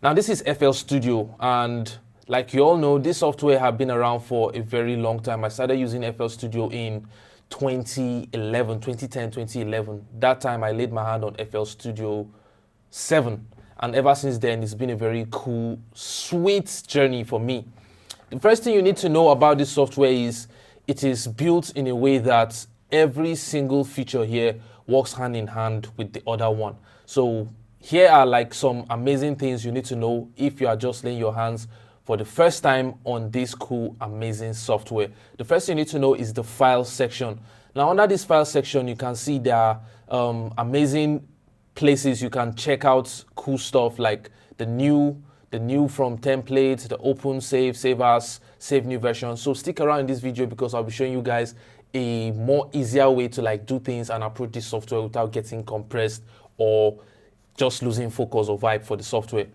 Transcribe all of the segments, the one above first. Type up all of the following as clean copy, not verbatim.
Now this is FL Studio, and like you all know, this software has been around for a very long time. I started using FL Studio in 2010, 2011. That time I laid my hand on FL Studio 7, and ever since then it's been a very cool, sweet journey for me. The first thing you need to know about this software is it is built in a way that every single feature here works hand in hand with the other one. So here are like some amazing things you need to know if you are just laying your hands for the first time on this cool, amazing software. The first thing you need to know is the file section. Now under this file section, you can see there are amazing places you can check out cool stuff like the new from templates, the open, save as, save new version. So stick around in this video because I'll be showing you guys a more easier way to like do things and approach this software without getting compressed or just losing focus or vibe for the software.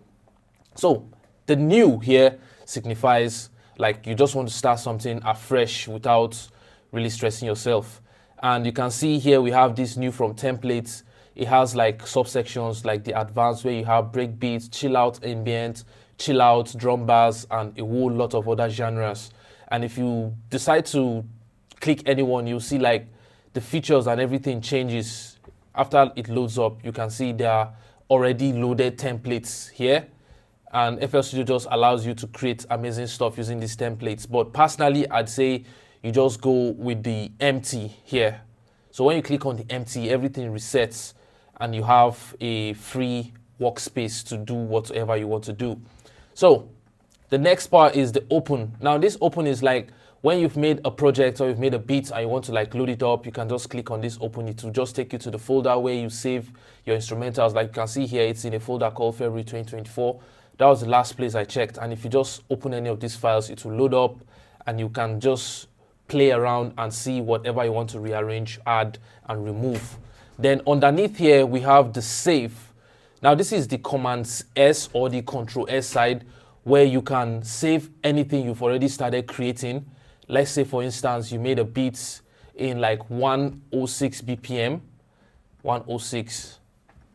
So the new here signifies like you just want to start something afresh without really stressing yourself. And you can see here we have this new from templates. It has like subsections like the advanced where you have breakbeats, chill out ambient, chill out drum bars, and a whole lot of other genres. And if you decide to click anyone, you'll see like the features and everything changes. After it loads up, you can see there are already loaded templates here. And FL Studio just allows you to create amazing stuff using these templates. But personally, I'd say you just go with the empty here. So when you click on the empty, everything resets and you have a free workspace to do whatever you want to do. So the next part is the open. Now this open is like when you've made a project or you've made a beat and you want to like load it up, you can just click on this open. It will just take you to the folder where you save your instrumentals. Like you can see here, it's in a folder called February 2024. That was the last place I checked. And if you just open any of these files, it will load up and you can just play around and see whatever you want to rearrange, add, and remove. Then underneath here, we have the save. Now this is the Command S or the Control S side where you can save anything you've already started creating. Let's say, for instance, you made a beat in like 106 BPM, 106,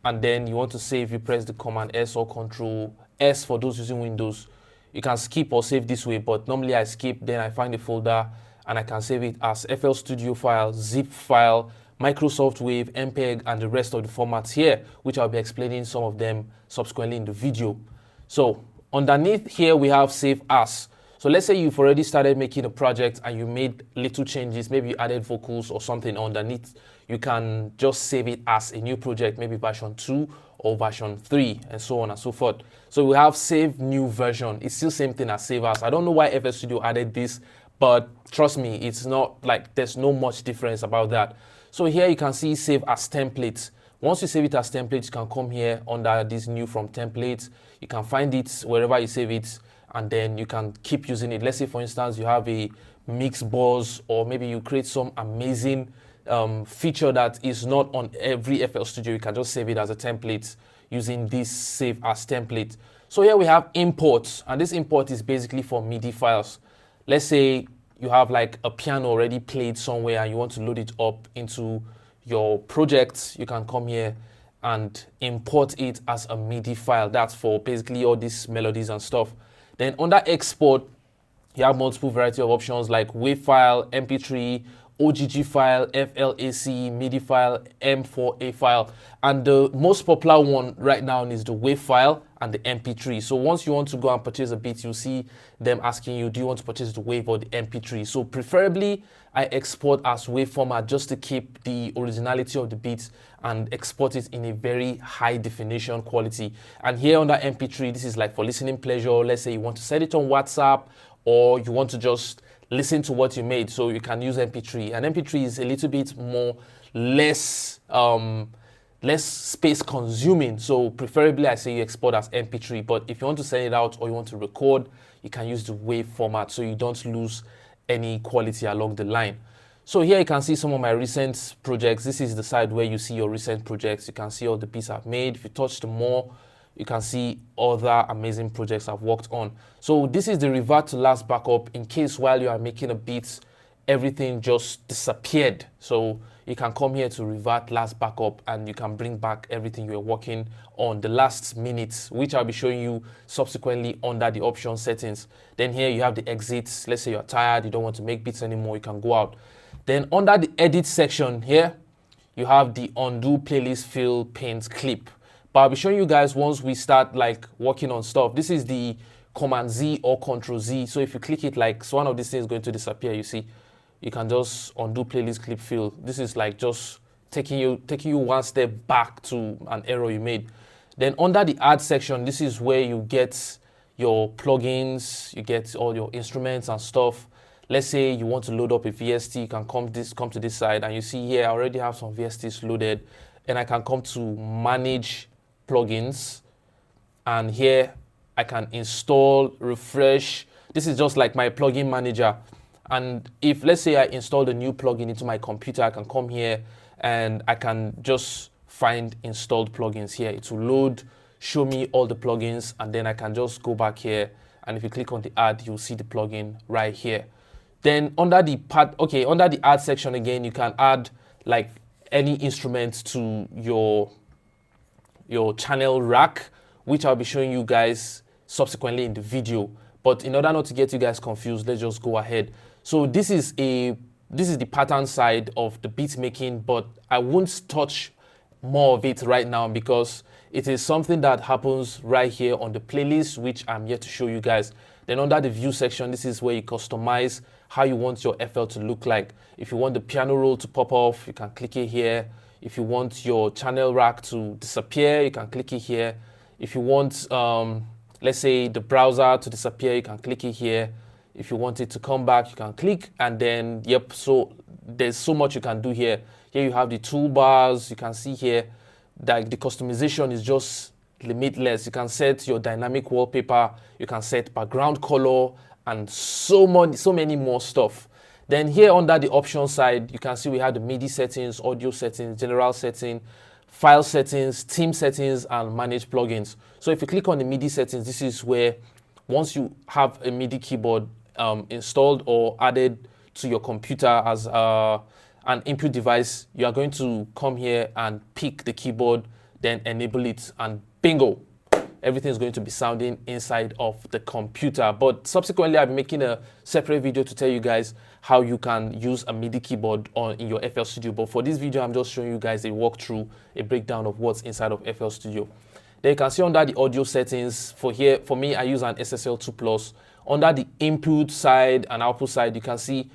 and then you want to save, you press the Command S or Control S for those using Windows. You can skip or save this way, but normally I skip, then I find the folder and I can save it as FL Studio file, zip file, Microsoft Wave, MPEG, and the rest of the formats here, which I'll be explaining some of them subsequently in the video. So underneath here, we have save as. So let's say you've already started making a project and you made little changes, maybe you added vocals or something underneath. You can just save it as a new project, maybe version 2 or version 3 and so on and so forth. So we have save new version. It's still same thing as save as. I don't know why FL Studio added this, but trust me, it's not like there's no much difference about that. So here you can see save as template. Once you save it as template, you can come here under this new from templates. You can find it wherever you save it, and then you can keep using it. Let's say, for instance, you have a mix buzz, or maybe you create some amazing feature that is not on every FL Studio. You can just save it as a template using this save as template. So here we have import, and this import is basically for MIDI files. Let's say you have like a piano already played somewhere and you want to load it up into your project. You can come here and import it as a MIDI file. That's for basically all these melodies and stuff. Then under export, you have multiple variety of options like WAV file, MP3, OGG file, FLAC, MIDI file, M4A file. And the most popular one right now is the WAV file and the MP3. So once you want to go and purchase a beat, you'll see them asking you, do you want to purchase the WAV or the MP3? So preferably, I export as WAV format just to keep the originality of the beats and export it in a very high definition quality. And here under MP3, this is like for listening pleasure. Let's say you want to set it on WhatsApp or you want to just listen to what you made, so you can use MP3. And MP3 is a little bit more less space consuming, so preferably I say you export as MP3. But if you want to send it out or you want to record, you can use the WAV format so you don't lose any quality along the line. So here you can see some of my recent projects. This is the side where you see your recent projects. You can see all the beats I've made. If you touch the more, you can see other amazing projects I've worked on. So this is the revert to last backup in case while you are making a beat, everything just disappeared. So you can come here to revert last backup and you can bring back everything you were working on the last minutes, which I'll be showing you subsequently under the option settings. Then here you have the exits. Let's say you're tired, you don't want to make beats anymore, you can go out. Then under the edit section here, you have the undo playlist fill paint clip. But I'll be showing you guys once we start like working on stuff. This is the Command Z or Control Z. So if you click it, like, so one of these things is going to disappear, you see. You can just undo playlist clip fill. This is like just taking you one step back to an error you made. Then under the add section, this is where you get your plugins, you get all your instruments and stuff. Let's say you want to load up a VST, you can come to this side, and you see here I already have some VSTs loaded, and I can come to manage plugins, and here I can install, refresh. This is just like my plugin manager. And if, let's say I installed a new plugin into my computer, I can come here and I can just find installed plugins here. It will load, show me all the plugins, and then I can just go back here. And if you click on the add, you'll see the plugin right here. Then under the under the add section again, you can add like any instrument to your channel rack, which I'll be showing you guys subsequently in the video. But in order not to get you guys confused, let's just go ahead. So this is the pattern side of the beat making, but I won't touch more of it right now because it is something that happens right here on the playlist, which I'm here to show you guys. Then under the view section, this is where you customize how you want your FL to look like. If you want the piano roll to pop off, you can click it here. If you want your channel rack to disappear, you can click it here. If you want, let's say, the browser to disappear, you can click it here. If you want it to come back, you can click, and then, yep, so there's so much you can do here. Here you have the toolbars. You can see here that the customization is just limitless. You can set your dynamic wallpaper, you can set background color, and so many more stuff. Then here under the option side, you can see we have the MIDI settings, audio settings, general setting, file settings, theme settings, and manage plugins. So if you click on the MIDI settings, this is where once you have a MIDI keyboard installed or added to your computer as an input device, you are going to come here and pick the keyboard, then enable it, and bingo, everything is going to be sounding inside of the computer. But subsequently, I'll be making a separate video to tell you guys how you can use a MIDI keyboard in your FL Studio. But for this video, I'm just showing you guys a walkthrough, a breakdown of what's inside of FL Studio. Then you can see under the audio settings, for me, I use an SSL2 Plus. Under the input side and output side, you can see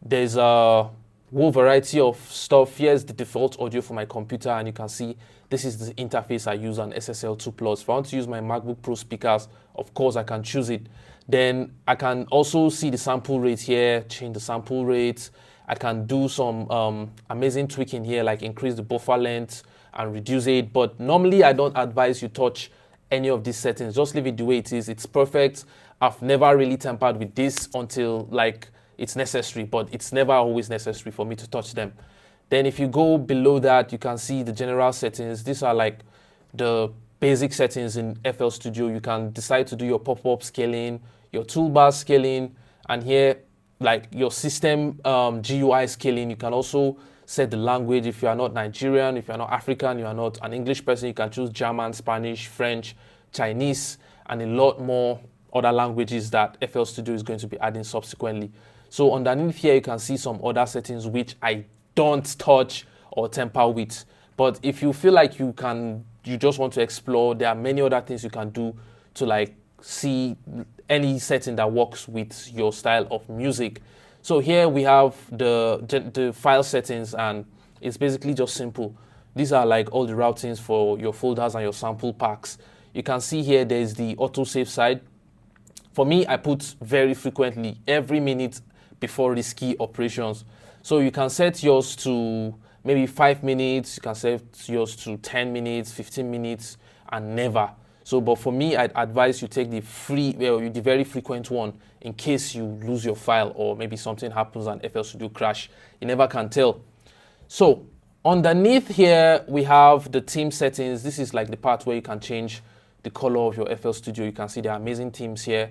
there's a whole variety of stuff. Here's the default audio for my computer, and you can see this is the interface I use on SSL2 Plus. If I want to use my MacBook Pro speakers, of course I can choose it. Then I can also see the sample rate here, change the sample rate. I can do some amazing tweaking here, like increase the buffer length and reduce it. But normally I don't advise you touch any of these settings. Just leave it the way it is. It's perfect. I've never really tampered with this until like it's necessary, but it's never always necessary for me to touch them. Then if you go below that, you can see the general settings. These are like the basic settings in FL Studio. You can decide to do your pop-up scaling, your toolbar scaling, and here like your system GUI scaling. You can also set the language. If you are not Nigerian, if you are not African, you are not an English person, you can choose German, Spanish, French, Chinese, and a lot more other languages that FL Studio is going to be adding subsequently. So underneath here, you can see some other settings which I don't touch or tamper with. But if you feel like you just want to explore, there are many other things you can do to like see any setting that works with your style of music. So here we have the file settings, and it's basically just simple. These are like all the routings for your folders and your sample packs. You can see here there's the autosave side. For me, I put very frequently, every minute before risky operations. So you can set yours to maybe 5 minutes, you can set yours to 10 minutes, 15 minutes, and never. So, but for me, I'd advise you take the very frequent one in case you lose your file or maybe something happens and FL Studio crash. You never can tell. So underneath here, we have the theme settings. This is like the part where you can change the color of your FL Studio. You can see there are amazing themes here.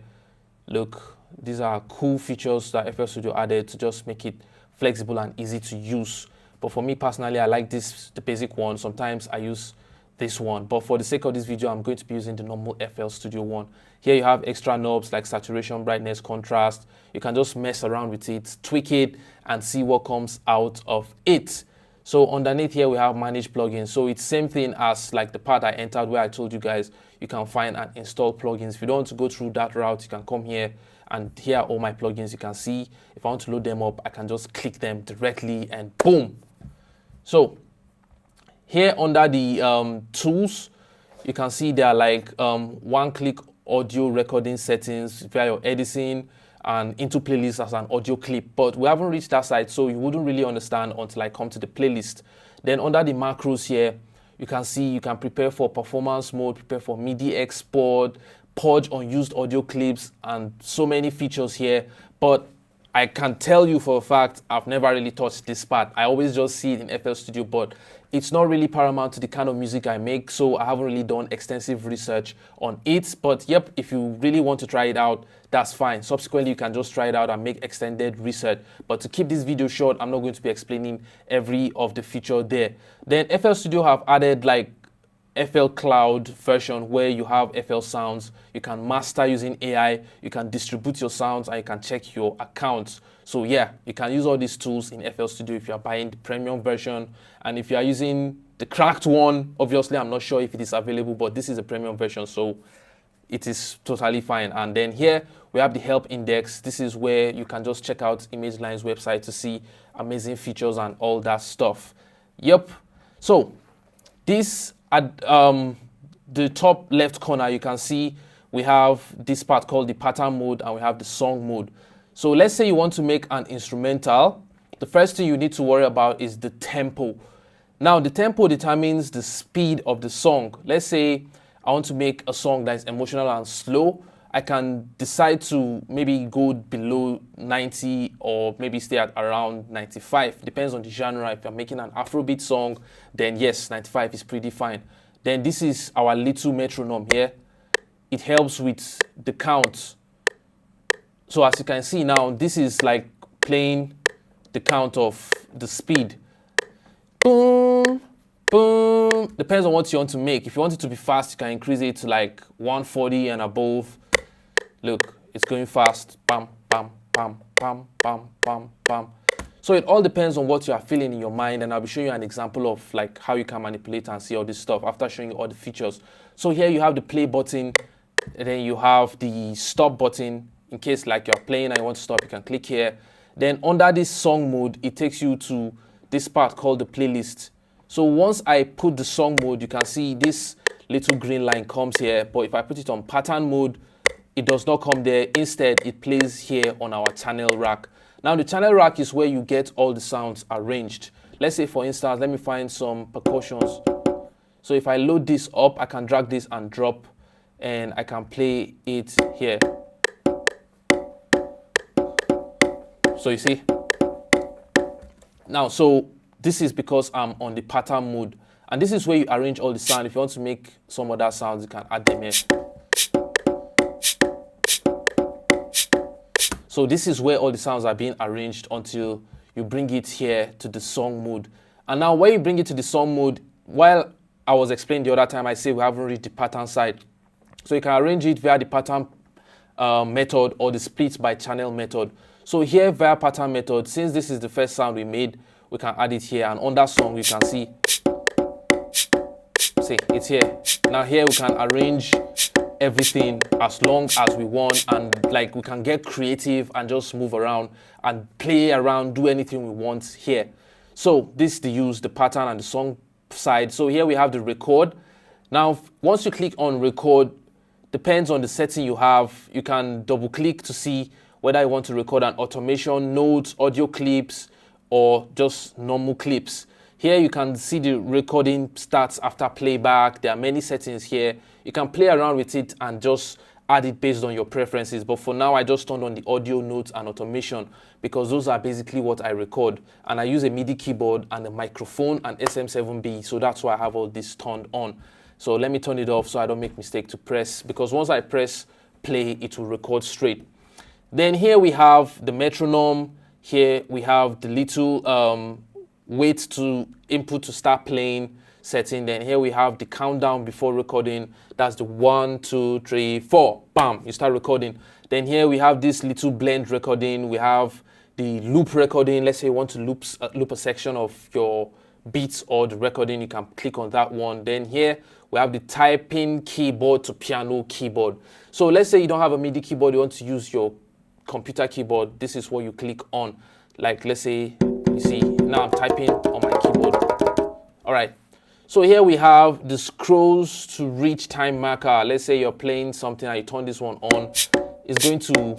Look, these are cool features that FL Studio added to just make it flexible and easy to use. But for me personally, I like this, the basic one. Sometimes I use this one, but for the sake of this video, I'm going to be using the normal FL Studio one. Here you have extra knobs like saturation, brightness, contrast. You can just mess around with it, tweak it, and see what comes out of it. So underneath here, we have manage plugins. So it's same thing as like the part I entered where I told you guys you can find and install plugins. If you don't want to go through that route, you can come here and here are all my plugins. You can see if I want to load them up, I can just click them directly and boom. So here under the tools, you can see there are like one-click audio recording settings via your editing and into playlists as an audio clip. But we haven't reached that side, so you wouldn't really understand until I come to the playlist. Then under the macros here, you can see you can prepare for performance mode, prepare for MIDI export, purge unused audio clips, and so many features here. But I can tell you for a fact, I've never really touched this part. I always just see it in FL Studio, but it's not really paramount to the kind of music I make, so I haven't really done extensive research on it. But yep, if you really want to try it out, that's fine. Subsequently, you can just try it out and make extended research. But to keep this video short, I'm not going to be explaining every of the feature there. Then FL Studio have added like FL Cloud version where you have FL sounds, you can master using AI, you can distribute your sounds, and you can check your accounts. So yeah, you can use all these tools in FL Studio if you are buying the premium version. And if you are using the cracked one, obviously I'm not sure if it is available, but this is a premium version, so it is totally fine. And then here we have the help index. This is where you can just check out ImageLine's website to see amazing features and all that stuff. Yep. So this at the top left corner, you can see we have this part called the pattern mode and we have the song mode. So let's say you want to make an instrumental. The first thing you need to worry about is the tempo. Now, the tempo determines the speed of the song. Let's say I want to make a song that is emotional and slow. I can decide to maybe go below 90 or maybe stay at around 95. Depends on the genre. If you're making an Afrobeat song, then yes, 95 is pretty fine. Then this is our little metronome here. It helps with the count. So as you can see now, this is like playing the count of the speed. Boom, boom. Depends on what you want to make. If you want it to be fast, you can increase it to like 140 and above. Look, it's going fast. Bam, bam, bam, bam, bam, bam, bam. So it all depends on what you are feeling in your mind, and I'll be showing you an example of like how you can manipulate and see all this stuff after showing you all the features. So here you have the play button, and then you have the stop button. In case like you're playing and you want to stop, you can click here. Then under this song mode, it takes you to this part called the playlist. So once I put the song mode, you can see this little green line comes here. But if I put it on pattern mode, it does not come there. Instead, it plays here on our channel rack. Now, the channel rack is where you get all the sounds arranged. Let's say, for instance, let me find some percussions. So if I load this up, I can drag this and drop, and I can play it here. So you see? Now, so this is because I'm on the pattern mode. And this is where you arrange all the sound. If you want to make some other sounds, you can add them here. So this is where all the sounds are being arranged until you bring it here to the song mode. And now when you bring it to the song mode, while I was explaining the other time, I say we haven't reached the pattern side. So you can arrange it via the pattern method or the split by channel method. So here via pattern method, since this is the first sound we made, we can add it here. And on that song, you can see it's here. Now here we can arrange everything as long as we want, and like we can get creative and just move around and play around, do anything we want here. So this is the pattern and the song side. So here we have the record. Now once you click on record, depends on the setting you have, you can double click to see whether you want to record an automation, notes, audio clips, or just normal clips. Here you can see the recording starts after playback. There are many settings here. You can play around with it and just add it based on your preferences. But for now, I just turned on the audio, notes, and automation because those are basically what I record. And I use a MIDI keyboard and a microphone and SM7B. So that's why I have all this turned on. So let me turn it off so I don't make mistake to press, because once I press play, it will record straight. Then here we have the metronome. Here we have the little wait to input to start playing setting. Then here we have the countdown before recording. That's the 1, 2, 3, 4. Bam, you start recording. Then here we have this little blend recording. We have the loop recording. Let's say you want to loop a section of your beats or the recording, you can click on that one. Then here we have the typing keyboard to piano keyboard. So let's say you don't have a MIDI keyboard, you want to use your computer keyboard. This is what you click on. Like, let's say, you see, now I'm typing on my keyboard. All right. So here we have the scrolls to reach time marker. Let's say you're playing something and you turn this one on. It's going to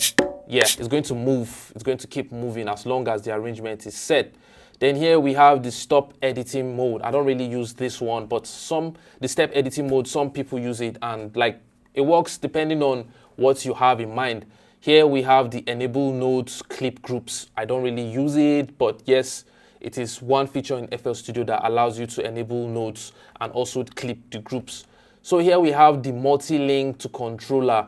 move. It's going to keep moving as long as the arrangement is set. Then here we have the stop editing mode. I don't really use this one, but the step editing mode, some people use it, and like it works depending on what you have in mind. Here we have the enable nodes clip groups. I don't really use it, but yes, it is one feature in FL Studio that allows you to enable nodes and also clip the groups. So here we have the multi-link to controller.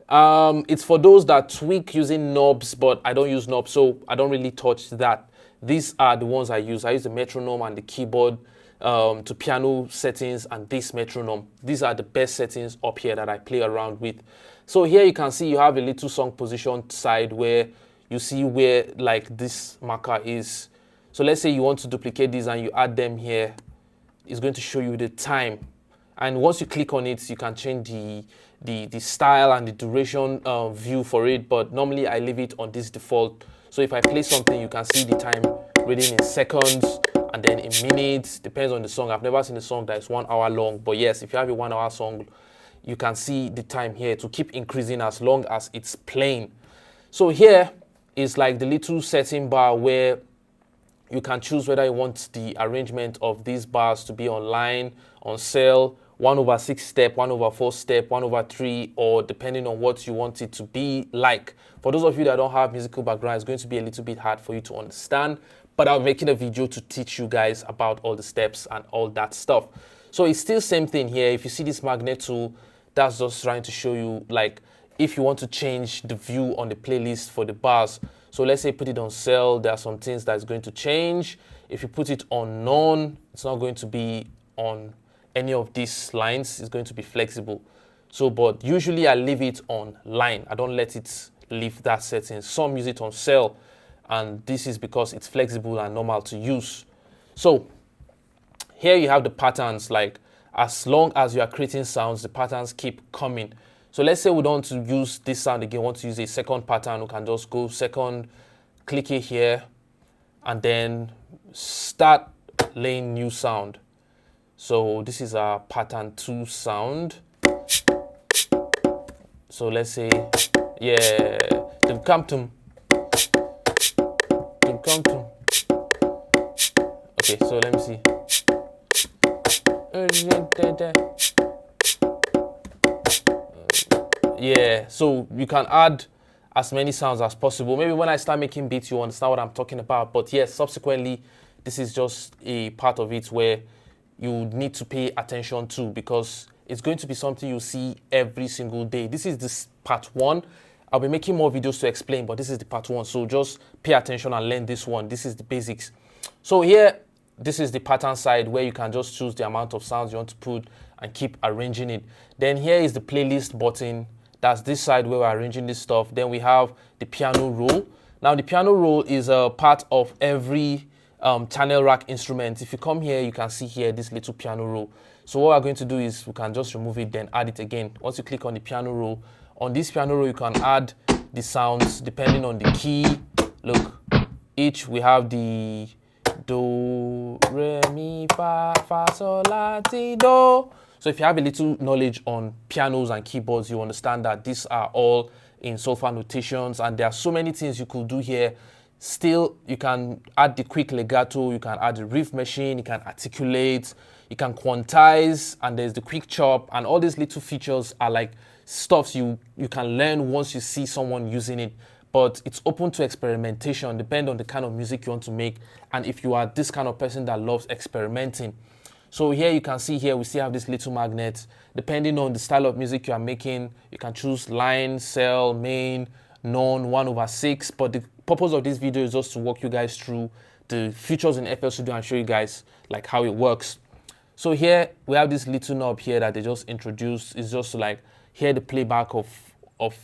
It's for those that tweak using knobs, but I don't use knobs, so I don't really touch that. These are the ones I use. I use the metronome and the keyboard to piano settings and this metronome. These are the best settings up here that I play around with. So here you can see you have a little song position side where you see where like this marker is. So let's say you want to duplicate these and you add them here. It's going to show you the time. And once you click on it, you can change the style and the duration view for it. But normally I leave it on this default. So if I play something, you can see the time reading in seconds and then in minutes. Depends on the song. I've never seen a song that is 1 hour long. But yes, if you have a 1 hour song, you can see the time here to keep increasing as long as it's playing. So here is like the little setting bar where you can choose whether you want the arrangement of these bars to be on line, on cell, 1/6 step, 1/4 step, 1/3, or depending on what you want it to be like. For those of you that don't have musical background, it's going to be a little bit hard for you to understand, but I'm making a video to teach you guys about all the steps and all that stuff. So it's still same thing here. If you see this magnet tool, that's just trying to show you like if you want to change the view on the playlist for the bars. So let's say put it on cell, there are some things that's going to change. If you put it on none, it's not going to be on any of these lines. It's going to be flexible. So, but usually I leave it on line. I don't let it leave that setting. Some use it on cell, and this is because it's flexible and normal to use. So here you have the patterns. Like as long as you are creating sounds, the patterns keep coming. So let's say we don't want to use this sound again, want to use a second pattern, we can just go second, click it here, and then start laying new sound. So this is our pattern 2 sound. So let's say, yeah, okay, so let me see. Yeah, so you can add as many sounds as possible. Maybe when I start making beats, you understand what I'm talking about. But yes, subsequently, this is just a part of it where you need to pay attention to, because it's going to be something you see every single day. This is this part 1. I'll be making more videos to explain, but this is the part 1. So just pay attention and learn this one. This is the basics. So here, this is the pattern side where you can just choose the amount of sounds you want to put and keep arranging it. Then here is the playlist button. That's this side where we're arranging this stuff. Then we have the piano roll. Now the piano roll is a part of every channel rack instrument. If you come here, you can see here this little piano roll. So what we're going to do is we can just remove it, then add it again. Once you click on the piano roll, on this piano roll you can add the sounds depending on the key. Look, each we have the do, re, mi, fa, sol, la, ti, do. So if you have a little knowledge on pianos and keyboards, you understand that these are all in solfa notations, and there are so many things you could do here. Still, you can add the quick legato, you can add the riff machine, you can articulate, you can quantize, and there's the quick chop, and all these little features are like stuff you can learn once you see someone using it. But it's open to experimentation, depending on the kind of music you want to make, and if you are this kind of person that loves experimenting. So here you can see here we still have this little magnet. Depending on the style of music you are making, you can choose line, cell, main, none, 1/6. But the purpose of this video is just to walk you guys through the features in FL Studio and show you guys like how it works. So here we have this little knob here that they just introduced. It's just to like hear the playback of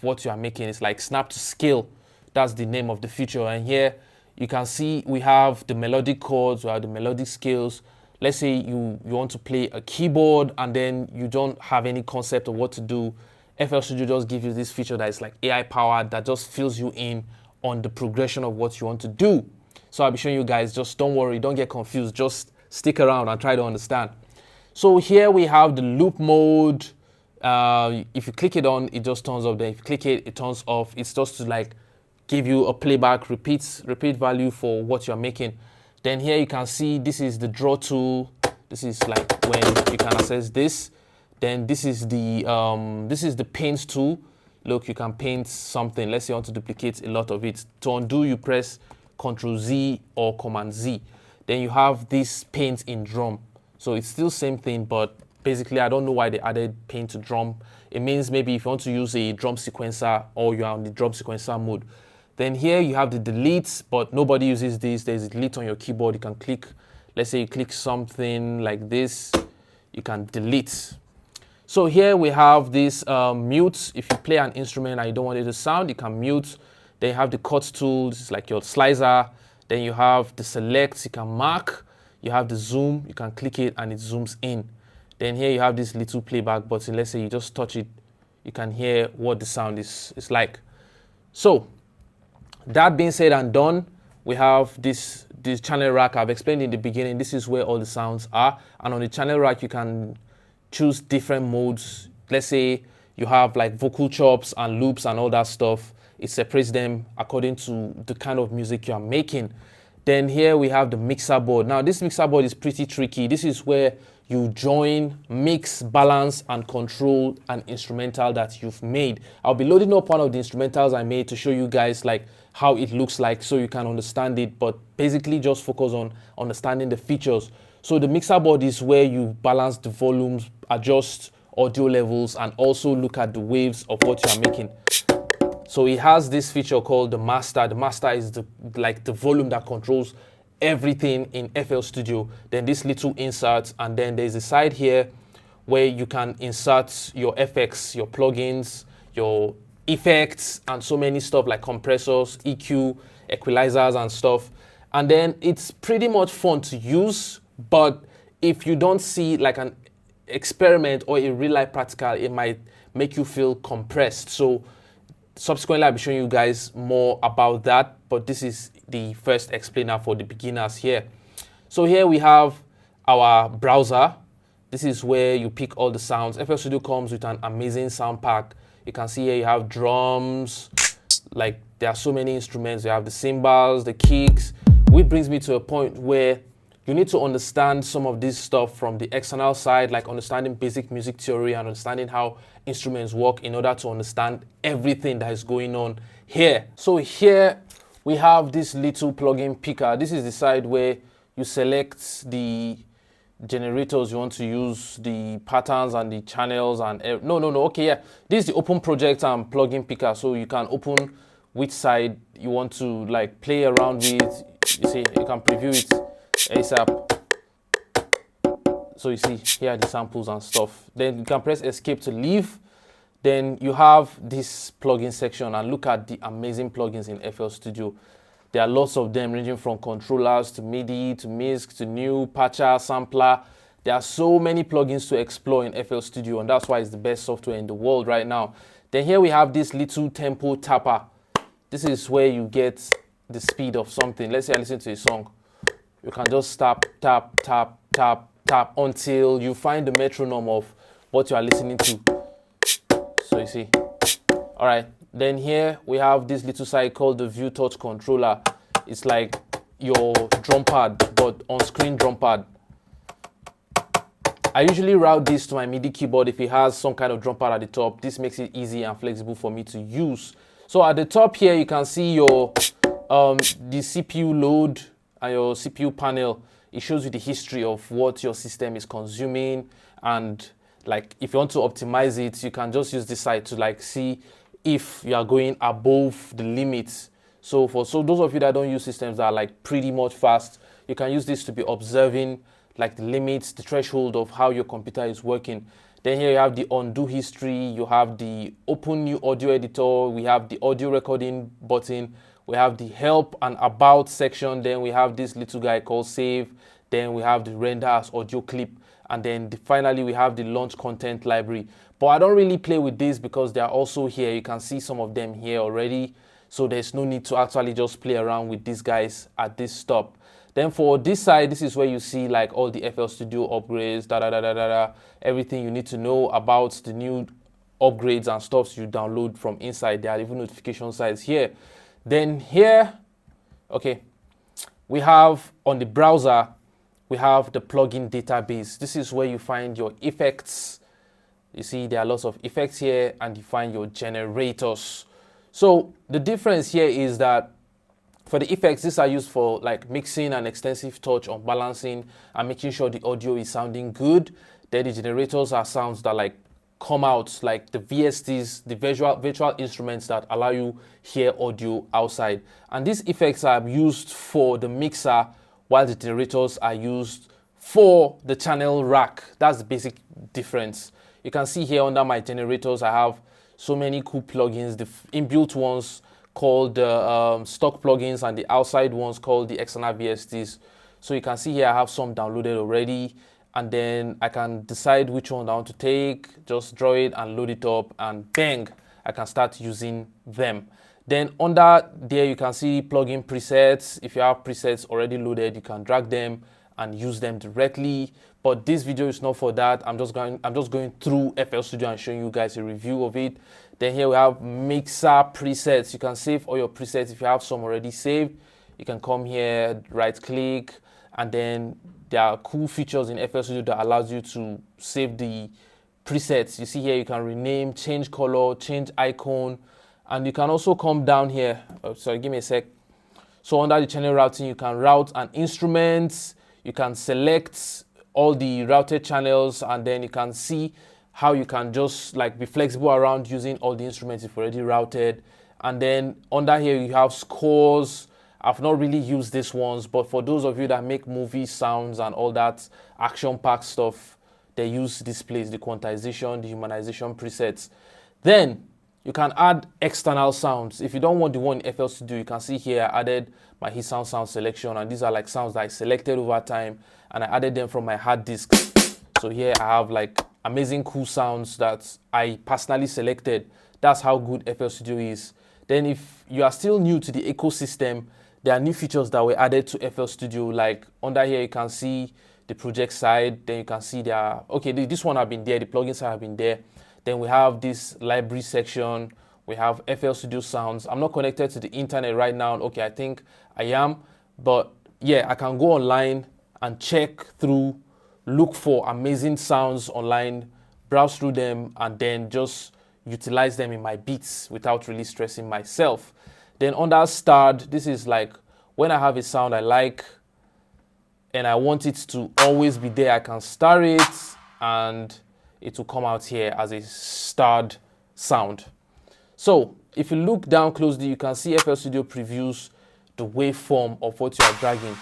what you are making. It's like snap to scale. That's the name of the feature. And here you can see we have the melodic chords, we have the melodic scales. Let's say you want to play a keyboard and then you don't have any concept of what to do. FL Studio just gives you this feature that is like AI powered, that just fills you in on the progression of what you want to do. So I'll be showing you guys. Just don't worry, don't get confused. Just stick around and try to understand. So here we have the loop mode. If you click it on, it just turns off. Then if you click it, it turns off. It's just to like give you a playback, repeat value for what you're making. Then here you can see this is the draw tool. This is like when you can access this. Then this is the paint tool. Look, you can paint something. Let's say you want to duplicate a lot of it. To undo, you press Ctrl Z or Command Z. Then you have this paint in drum. So it's still same thing, but basically I don't know why they added paint to drum. It means maybe if you want to use a drum sequencer or you are on the drum sequencer mode. Then here you have the delete, but nobody uses this. There's a delete on your keyboard. You can click, let's say you click something like this, you can delete. So here we have this mute. If you play an instrument and you don't want it to sound, you can mute. Then you have the cut tool. This is like your slicer. Then you have the select, you can mark. You have the zoom, you can click it and it zooms in. Then here you have this little playback button. Let's say you just touch it, you can hear what the sound is like. So that being said and done, we have this channel rack. I've explained in the beginning, this is where all the sounds are. And on the channel rack, you can choose different modes. Let's say you have like vocal chops and loops and all that stuff. It separates them according to the kind of music you are making. Then here we have the mixer board. Now this mixer board is pretty tricky. This is where you join, mix, balance, and control an instrumental that you've made. I'll be loading up one of the instrumentals I made to show you guys like how it looks like so you can understand it, but basically just focus on understanding the features. So the mixer board is where you balance the volumes, adjust audio levels, and also look at the waves of what you are making. So it has this feature called the master. The master is the volume that controls everything in FL Studio. Then this little insert, and then there's a side here where you can insert your effects, your plugins, your effects, and so many stuff like compressors, EQ, equalizers, and stuff. And then it's pretty much fun to use, but if you don't see like an experiment or a real life practical, it might make you feel compressed. So subsequently, I'll be showing you guys more about that, but this is the first explainer for the beginners here. So here we have our browser. This is where you pick all the sounds. FL Studio comes with an amazing sound pack. You can see here you have drums, like there are so many instruments. You have the cymbals, the kicks, which brings me to a point where you need to understand some of this stuff from the external side, like understanding basic music theory and understanding how instruments work in order to understand everything that is going on here. So here we have this little plugin picker. This is the side where you select the generators you want to use, the patterns and the channels and okay, yeah, this is the open project and plugin picker. So you can open which side you want to like play around with. You see, you can preview it ASAP. So you see here are the samples and stuff. Then you can press escape to leave. Then you have this plugin section and look at the amazing plugins in FL Studio. There are lots of them ranging from controllers to MIDI to MISC to new patcher, sampler. There are so many plugins to explore in FL Studio, and that's why it's the best software in the world right now. Then here we have this little tempo tapper. This is where you get the speed of something. Let's say I listen to a song. You can just tap, tap, tap, tap, tap until you find the metronome of what you are listening to. So you see. All right. Then here we have this little side called the View Touch Controller. It's like your drum pad, but on-screen drum pad. I usually route this to my MIDI keyboard if it has some kind of drum pad at the top. This makes it easy and flexible for me to use. So at the top here, you can see your the CPU load and your CPU panel. It shows you the history of what your system is consuming, and like if you want to optimize it, you can just use this side to like see if you are going above the limits. So those of you that don't use systems that are like pretty much fast, you can use this to be observing like the limits, the threshold of how your computer is working. Then here you have the undo history, you have the open new audio editor, we have the audio recording button, we have the help and about section, then we have this little guy called save, then we have the render as audio clip, and then finally we have the launch content library. But I don't really play with this because they are also here. You can see some of them here already. So there's no need to actually just play around with these guys at this stop. Then for this side, this is where you see like all the FL Studio upgrades, everything you need to know about the new upgrades and stuff you download from inside. There are even notification sites here. Then here, okay, we have on the browser, we have the plugin database. This is where you find your effects. You see there are lots of effects here, and you find your generators. So the difference here is that for the effects, these are used for like mixing and extensive touch on balancing and making sure the audio is sounding good. Then the generators are sounds that like come out, like the VSTs, the virtual instruments that allow you hear audio outside. And these effects are used for the mixer, while the generators are used for the channel rack. That's the basic difference. You can see here under my generators, I have so many cool plugins, the inbuilt ones called stock plugins and the outside ones called the external VSTs. So you can see here I have some downloaded already, and then I can decide which one I want to take, just draw it and load it up, and bang, I can start using them. Then under there you can see plugin presets. If you have presets already loaded, you can drag them and use them directly. But this video is not for that. I'm just going through FL Studio and showing you guys a review of it. Then here we have mixer presets. You can save all your presets. If you have some already saved, you can come here, right click, and then there are cool features in FL Studio that allows you to save the presets. You see here you can rename, change color, change icon, and you can also come down here. Oh, sorry, give me a sec. So under the channel routing, you can route an instrument. You can select all the routed channels, and then you can see how you can just like be flexible around using all the instruments you've already routed. And then under here you have scores. I've not really used these ones, but for those of you that make movie sounds and all that action-packed stuff, they use displays, the quantization, the humanization presets. Then you can add external sounds. If you don't want the one in FL Studio, you can see here I added my Hitsound sound selection, and these are like sounds that I selected over time, and I added them from my hard disk. So here I have like amazing cool sounds that I personally selected. That's how good FL Studio is. Then if you are still new to the ecosystem, there are new features that were added to FL Studio. Like under here you can see the project side. Then you can see this one have been there, the plugins have been there. Then we have this library section. We have FL Studio sounds. I'm not connected to the internet right now. Okay, I think I am. But yeah, I can go online and check through, look for amazing sounds online, browse through them, and then just utilize them in my beats without really stressing myself. Then under start, this is like when I have a sound I like and I want it to always be there, I can start it and it will come out here as a starred sound. So if you look down closely, you can see FL Studio previews the waveform of what you are dragging.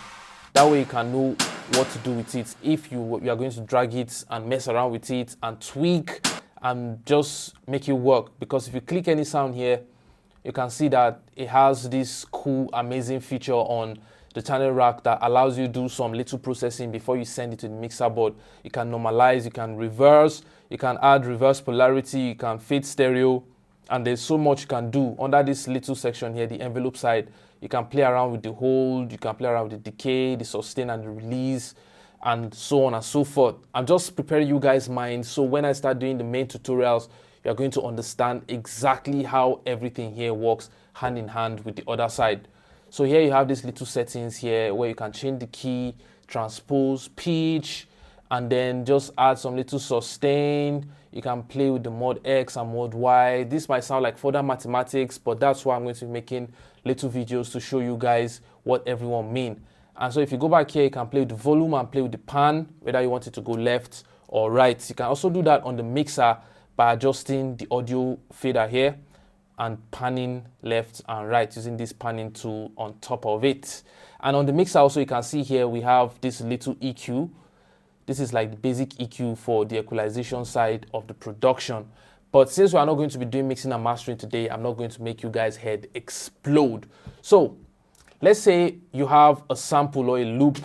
That way you can know what to do with it. If you are going to drag it and mess around with it and tweak and just make it work. Because if you click any sound here, you can see that it has this cool, amazing feature on the channel rack that allows you to do some little processing before you send it to the mixer board. You can normalize, you can reverse, you can add reverse polarity, you can fade stereo, and there's so much you can do. Under this little section here, the envelope side, you can play around with the hold, you can play around with the decay, the sustain and the release, and so on and so forth. I'm just preparing you guys' minds so when I start doing the main tutorials, you're going to understand exactly how everything here works hand in hand with the other side. So here you have these little settings here where you can change the key, transpose, pitch, and then just add some little sustain. You can play with the mod X and mod Y. This might sound like further mathematics, but that's why I'm going to be making little videos to show you guys what everyone mean. And so if you go back here, you can play with the volume and play with the pan, whether you want it to go left or right. You can also do that on the mixer by adjusting the audio fader here. and panning left and right using this panning tool on top of it. And on the mixer also, you can see here we have this little EQ. This is like the basic EQ for the equalization side of the production. But since we are not going to be doing mixing and mastering today, I'm not going to make you guys' head explode. So let's say you have a sample or a loop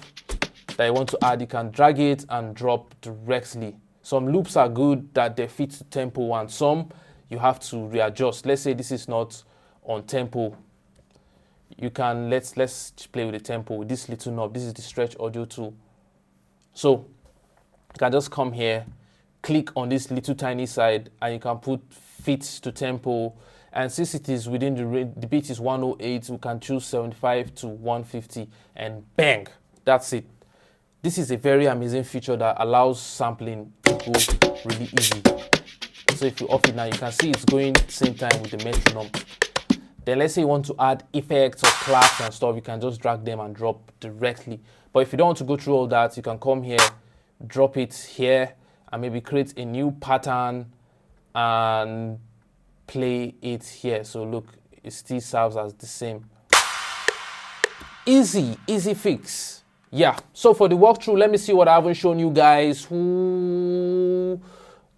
that you want to add. You can drag it and drop directly. Some loops are good that they fit to tempo, and some you have to readjust. Let's say this is not on tempo. You can, let's play with the tempo with this little knob. This is the stretch audio tool. So you can just come here, click on this little tiny side, and you can put fit to tempo. And since it is within the range, the beat is 108, we can choose 75 to 150, and bang, that's it. This is a very amazing feature that allows sampling to go really easy. So if you off it now, you can see it's going same time with the metronome. Then let's say you want to add effects or claps and stuff, you can just drag them and drop directly. But if you don't want to go through all that, you can come here, drop it here, and maybe create a new pattern and play it here. So look, it still serves as the same. Easy fix. Yeah, so for the walkthrough, let me see what I haven't shown you guys.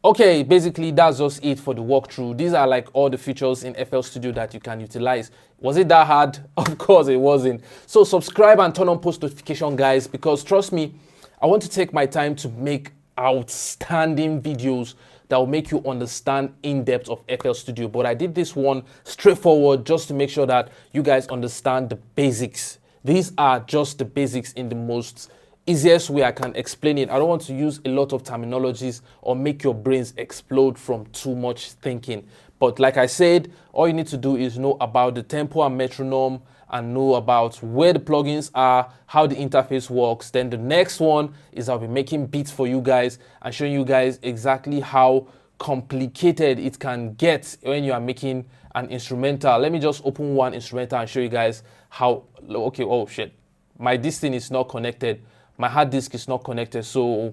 Okay, basically that's just it for the walkthrough. These are like all the features in FL Studio that you can utilize. Was it that hard? Of course it wasn't. So subscribe and turn on post notification, guys, because trust me, I want to take my time to make outstanding videos that will make you understand in depth of FL Studio. But I did this one straightforward just to make sure that you guys understand the basics. These are just the basics in the most easiest way I can explain it. I don't want to use a lot of terminologies or make your brains explode from too much thinking. But like I said, all you need to do is know about the tempo and metronome and know about where the plugins are, how the interface works. Then the next one is I'll be making beats for you guys and showing you guys exactly how complicated it can get when you are making an instrumental. Let me just open one instrumental and show you guys how. Okay, oh shit, this thing is not connected. My hard disk is not connected, so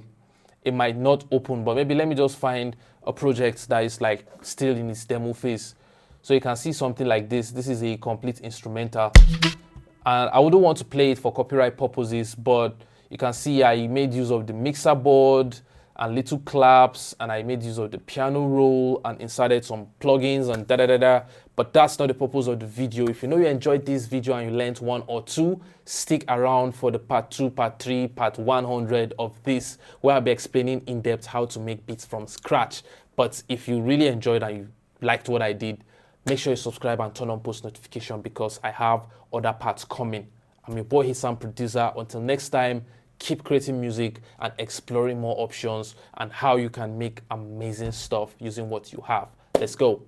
it might not open. But maybe let me just find a project that is like still in its demo phase. So you can see something like this. This is a complete instrumental. And I wouldn't want to play it for copyright purposes, but you can see I made use of the mixer board and little claps, and I made use of the piano roll and inserted some plugins and da-da-da-da. But that's not the purpose of the video. If you know you enjoyed this video and you learned one or two, stick around for the part 2, part 3, part 100 of this, where I'll be explaining in depth how to make beats from scratch. But if you really enjoyed and you liked what I did, make sure you subscribe and turn on post notification because I have other parts coming. I'm your boy Hitsound Producer. Until next time, keep creating music and exploring more options and how you can make amazing stuff using what you have. Let's go.